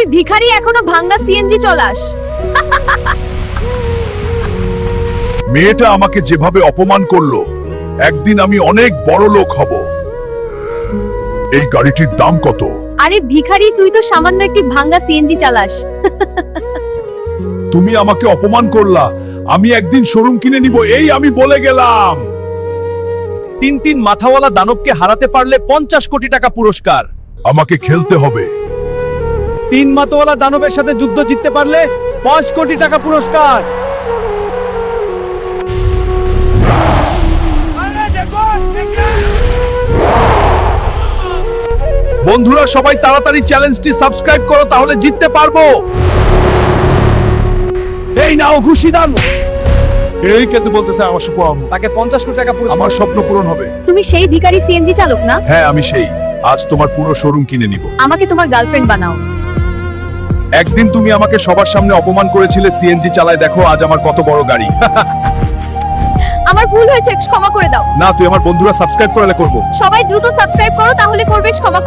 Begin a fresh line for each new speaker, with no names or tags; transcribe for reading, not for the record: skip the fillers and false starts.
তুই ভিখারি এখনো ভাঙ্গা সিএনজি চলাস।
মেয়েটা আমাকে যেভাবে অপমান করলো, একদিন আমি অনেক বড় লোক হব। এই গাড়িটির দাম কত?
আরে ভিখারি, তুই তো সামান্য একটি ভাঙ্গা সিএনজি চালাস।
তুমি আমাকে অপমান করলা, আমি একদিন শোরুম কিনে নিব, এই আমি বলে গেলাম।
তিন মাথাওয়ালা দানবকে হারাতে পারলে 50 কোটি টাকা পুরস্কার।
আমাকে খেলতে হবে।
3 মাথাওয়ালা দানবের সাথে যুদ্ধ জিততে পারলে 5 কোটি টাকা পুরস্কার।
বন্ধুরা সবাই তাড়াতাড়ি চ্যালেঞ্জটি সাবস্ক্রাইব করো, তাহলে জিততে পারবো। এই নাও ঘুষি দান। এই কেন বলতেছে আমার স্বপ্ন,
তাকে 50 কোটি টাকা পুরস্কার।
আমার স্বপ্ন পূরণ হবে।
তুমি সেই ভিখারি সিএনজি চালক না?
হ্যাঁ আমি সেই। আজ তোমার পুরো শোরুম কিনে নিব।
আমাকে তোমার গার্লফ্রেন্ড বানাও।
একদিন তুমি আমাকে সবার সামনে অপমান করেছিলে সিএনজি চালায়, দেখো আজ আমার কত বড় গাড়ি।
আমার ভুল হয়েছে, ক্ষমা করে দাও।
না, তুই আমার বন্ধুরা সাবস্ক্রাইব করলে করব।
সবাই দ্রুত সাবস্ক্রাইব করো, তাহলে করবে ক্ষমা।